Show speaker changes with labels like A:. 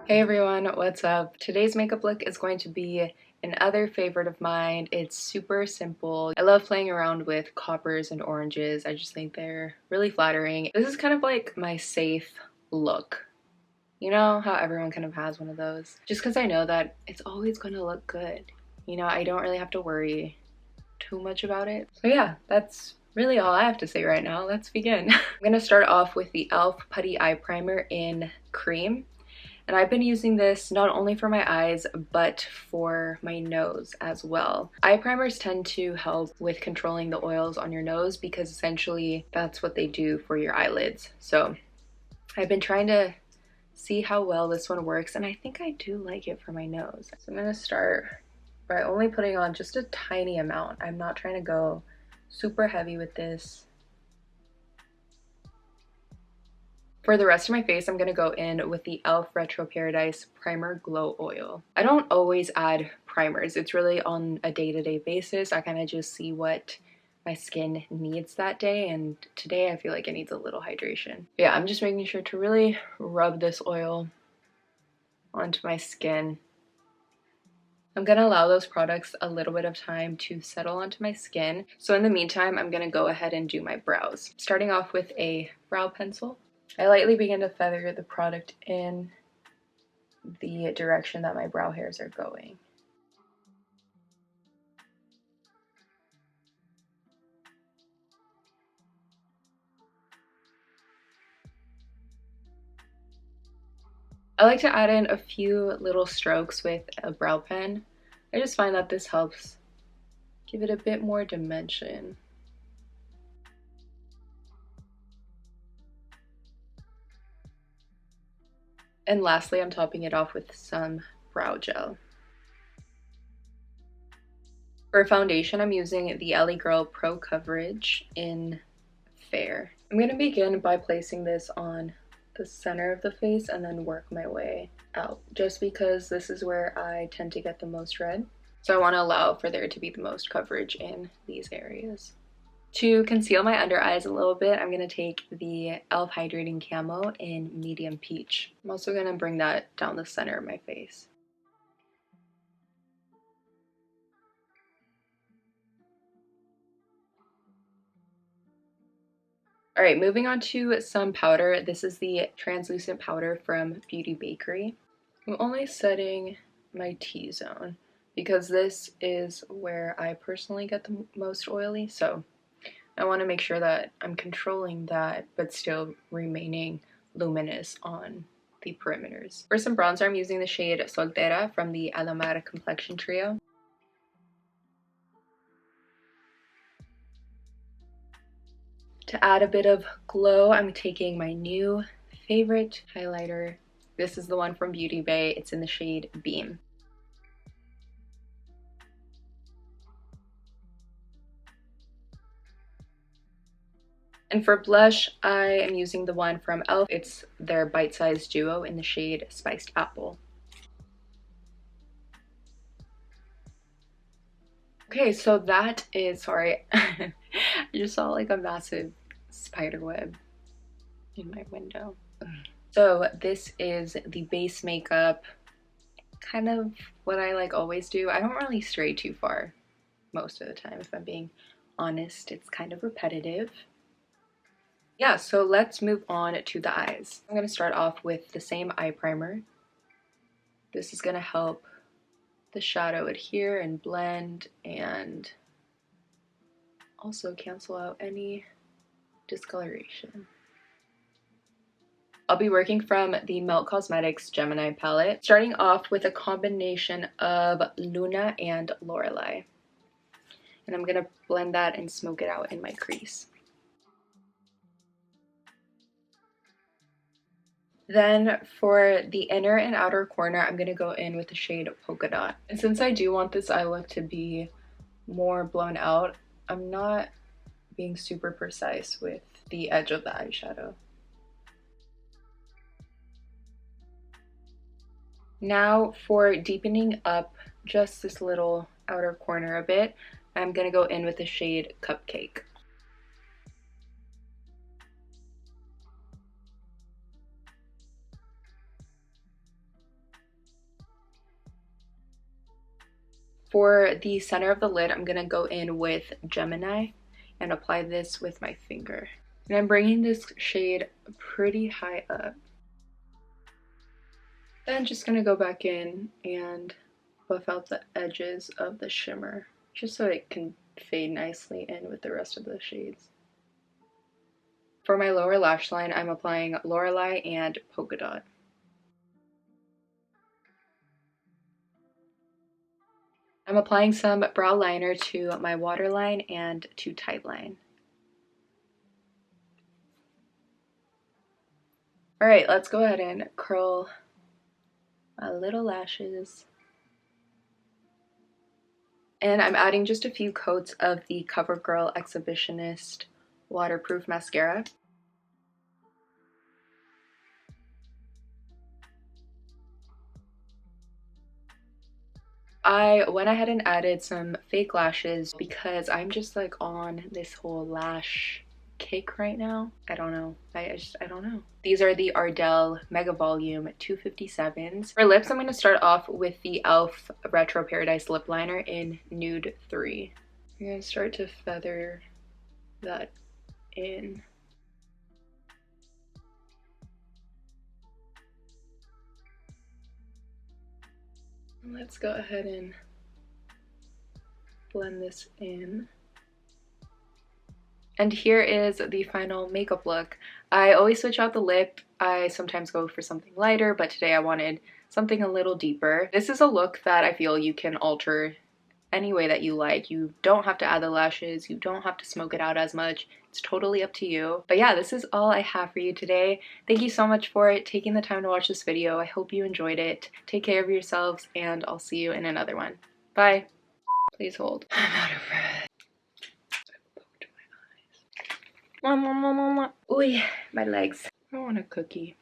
A: Hey everyone, what's up? Today's makeup look is going to be another favorite of mine. It's super simple. I love playing around with coppers and oranges. I just think they're really flattering. This is kind of like my safe look. You know how everyone kind of has one of those? Just because I know that it's always going to look good. You know, I don't really have to worry too much about it. So yeah, that's really all I have to say right now. Let's begin. I'm going to start off with the E.L.F. Putty Eye Primer in Cream. And I've been using this not only for my eyes, but for my nose as well. Eye primers tend to help with controlling the oils on your nose because essentially that's what they do for your eyelids. So I've been trying to see how well this one works, and I think I do like it for my nose. So I'm gonna start by only putting on just a tiny amount. I'm not trying to go super heavy with this. For the rest of my face, I'm going to go in with the E.L.F. Retro Paradise Primer Glow Oil. I don't always add primers. It's really on a day-to-day basis. I kind of just see what my skin needs that day, and today I feel like it needs a little hydration. Yeah, I'm just making sure to really rub this oil onto my skin. I'm going to allow those products a little bit of time to settle onto my skin. So in the meantime, I'm going to go ahead and do my brows. Starting off with a brow pencil. I lightly begin to feather the product in the direction that my brow hairs are going. I like to add in a few little strokes with a brow pen. I just find that this helps give it a bit more dimension. And lastly, I'm topping it off with some brow gel. For foundation, I'm using the LA Girl Pro Coverage in Fair. I'm going to begin by placing this on the center of the face and then work my way out, just because this is where I tend to get the most red. So I want to allow for there to be the most coverage in these areas. To conceal my under eyes a little bit, I'm going to take the E.L.F. Hydrating Camo in Medium Peach. I'm also going to bring that down the center of my face. All right, moving on to some powder. This is the translucent powder from Beauty Bakerie. I'm only setting my T-zone because this is where I personally get the most oily, so I want to make sure that I'm controlling that but still remaining luminous on the perimeters. For some bronzer, I'm using the shade Soltera from the ALAMAR Complexion Trio. To add a bit of glow, I'm taking my new favorite highlighter. This is the one from Beauty Bay. It's in the shade Beam. And for blush, I am using the one from E.L.F. It's their bite-sized duo in the shade Spiced Apple. Okay, so that is, sorry, I just saw like a massive spider web in my window. So this is the base makeup, kind of what I like always do. I don't really stray too far most of the time, if I'm being honest. It's kind of repetitive. Yeah, so let's move on to the eyes. I'm going to start off with the same eye primer. This is going to help the shadow adhere and blend and also cancel out any discoloration. I'll be working from the Melt Cosmetics Gemini palette, starting off with a combination of Luna and Lorelei. And I'm going to blend that and smoke it out in my crease. Then for the inner and outer corner, I'm going to go in with the shade Polka Dot. And since I do want this eye look to be more blown out, I'm not being super precise with the edge of the eyeshadow. Now for deepening up just this little outer corner a bit, I'm going to go in with the shade Cupcake. For the center of the lid, I'm gonna go in with Gemini and apply this with my finger. And I'm bringing this shade pretty high up. Then just gonna go back in and buff out the edges of the shimmer, just so it can fade nicely in with the rest of the shades. For my lower lash line, I'm applying Lorelei and Polka Dot. I'm applying some brow liner to my waterline and to tightline. Alright, let's go ahead and curl my little lashes. And I'm adding just a few coats of the COVERGIRL Exhibitionist Waterproof Mascara. I went ahead and added some fake lashes because I'm just like on this whole lash kick right now. I don't know. I don't know. These are the Ardell Mega Volume 257s. For lips, I'm going to start off with the E.L.F. Retro Paradise Lip Liner in Nude 3. I'm going to start to feather that in. Let's go ahead and blend this in. And here is the final makeup look. I always switch out the lip. I sometimes go for something lighter, but today I wanted something a little deeper. This is a look that I feel you can alter any way that you like. You don't have to add the lashes. You don't have to smoke it out as much. It's totally up to you. But yeah, this is all I have for you today. Thank you so much for taking the time to watch this video. I hope you enjoyed it. Take care of yourselves, and I'll see you in another one. Bye. Please hold. I'm out of breath. Ooh, my legs. I want a cookie.